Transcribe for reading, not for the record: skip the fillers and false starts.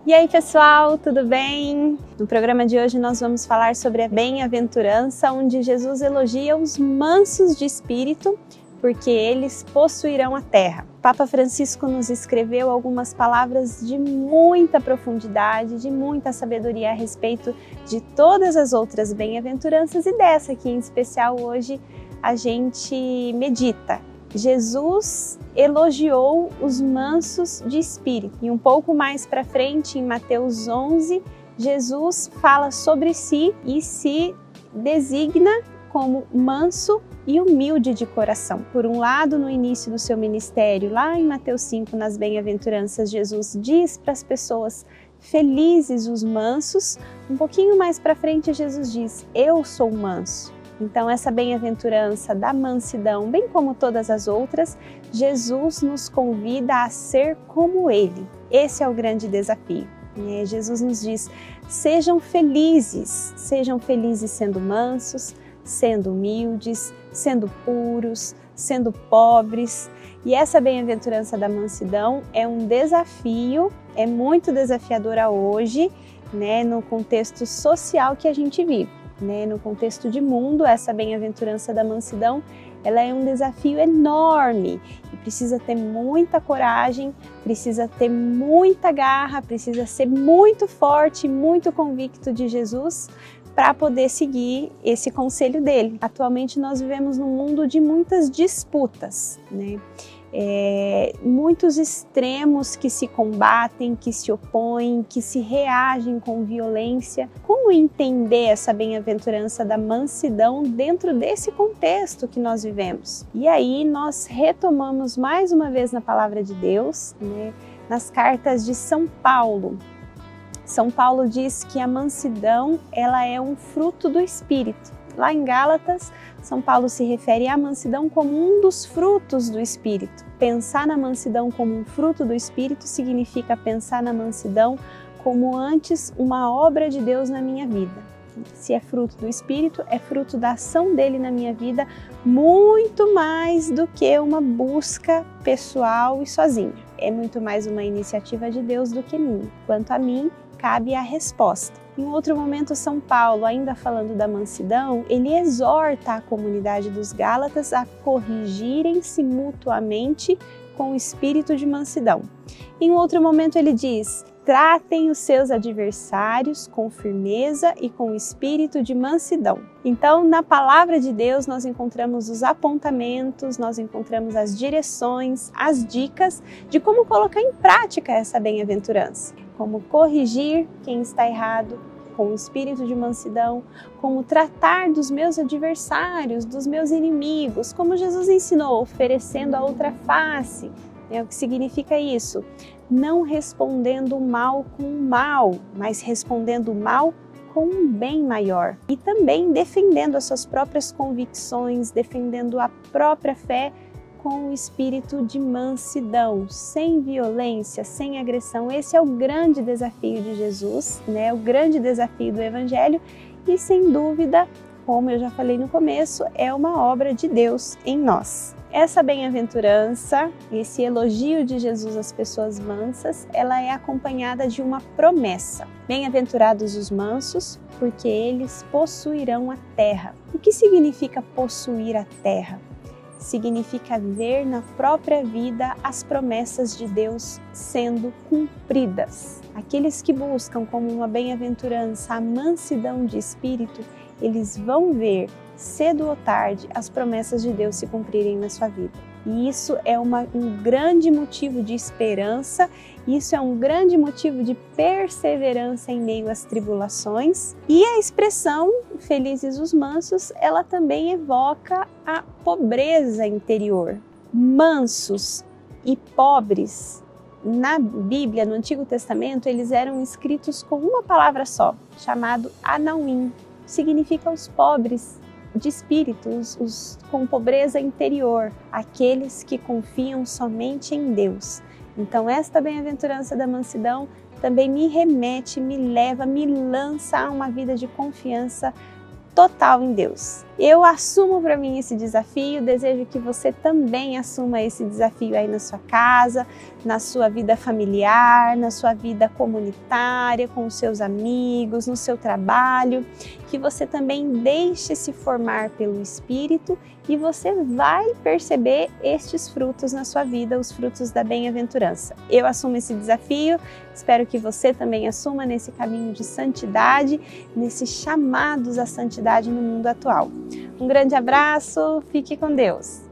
E aí pessoal, tudo bem? No programa de hoje nós vamos falar sobre a bem-aventurança, onde Jesus elogia os mansos de espírito, porque eles possuirão a terra. Papa Francisco nos escreveu algumas palavras de muita profundidade, de muita sabedoria a respeito de todas as outras bem-aventuranças e dessa aqui em especial hoje a gente medita. Jesus elogiou os mansos de espírito. E um pouco mais para frente, em Mateus 11, Jesus fala sobre si e se designa como manso e humilde de coração. Por um lado, no início do seu ministério, lá em Mateus 5, nas bem-aventuranças, Jesus diz para as pessoas: felizes os mansos. Um pouquinho mais para frente, Jesus diz: eu sou manso. Então, essa bem-aventurança da mansidão, bem como todas as outras, Jesus nos convida a ser como Ele. Esse é o grande desafio. Jesus nos diz: sejam felizes sendo mansos, sendo humildes, sendo puros, sendo pobres. E essa bem-aventurança da mansidão é um desafio, é muito desafiadora hoje, no contexto social que a gente vive. No contexto de mundo, essa bem-aventurança da mansidão, ela é um desafio enorme e precisa ter muita coragem, precisa ter muita garra, precisa ser muito forte, muito convicto de Jesus para poder seguir esse conselho dele. Atualmente nós vivemos num mundo de muitas disputas, muitos extremos que se combatem, que se opõem, que se reagem com violência. Como entender essa bem-aventurança da mansidão dentro desse contexto que nós vivemos? E aí nós retomamos mais uma vez na palavra de Deus, nas cartas de São Paulo. São Paulo diz que a mansidão ela é um fruto do Espírito. Lá em Gálatas, São Paulo se refere à mansidão como um dos frutos do Espírito. Pensar na mansidão como um fruto do Espírito significa pensar na mansidão como antes uma obra de Deus na minha vida. Se é fruto do Espírito, é fruto da ação dele na minha vida, muito mais do que uma busca pessoal e sozinha. É muito mais uma iniciativa de Deus do que minha. Quanto a mim, cabe a resposta. Em outro momento, São Paulo, ainda falando da mansidão, ele exorta a comunidade dos Gálatas a corrigirem-se mutuamente com o espírito de mansidão. Em outro momento ele diz: tratem os seus adversários com firmeza e com espírito de mansidão. Então, na palavra de Deus, nós encontramos os apontamentos, nós encontramos as direções, as dicas de como colocar em prática essa bem-aventurança. Como corrigir quem está errado com o espírito de mansidão, como tratar dos meus adversários, dos meus inimigos, como Jesus ensinou, oferecendo a outra face. O que significa isso? Não respondendo o mal com o mal, mas respondendo o mal com um bem maior. E também defendendo as suas próprias convicções, defendendo a própria fé com o espírito de mansidão, sem violência, sem agressão. Esse é o grande desafio de Jesus, o grande desafio do Evangelho e, sem dúvida, como eu já falei no começo, é uma obra de Deus em nós. Essa bem-aventurança, esse elogio de Jesus às pessoas mansas, ela é acompanhada de uma promessa. Bem-aventurados os mansos, porque eles possuirão a terra. O que significa possuir a terra? Significa ver na própria vida as promessas de Deus sendo cumpridas. Aqueles que buscam como uma bem-aventurança a mansidão de espírito, eles vão ver, cedo ou tarde, as promessas de Deus se cumprirem na sua vida. E isso é um grande motivo de esperança, isso é um grande motivo de perseverança em meio às tribulações. E a expressão felizes os mansos, ela também evoca a pobreza interior. Mansos e pobres, na Bíblia, no Antigo Testamento, eles eram escritos com uma palavra só, chamado Anawim. Significa os pobres de espírito, os com pobreza interior, aqueles que confiam somente em Deus. Então, esta bem-aventurança da mansidão também me remete, me leva, me lança a uma vida de confiança total em Deus. Eu assumo para mim esse desafio, desejo que você também assuma esse desafio aí na sua casa, na sua vida familiar, na sua vida comunitária, com os seus amigos, no seu trabalho, que você também deixe se formar pelo Espírito e você vai perceber estes frutos na sua vida, os frutos da bem-aventurança. Eu assumo esse desafio, espero que você também assuma nesse caminho de santidade, nesses chamados à santidade no mundo atual. Um grande abraço, fique com Deus!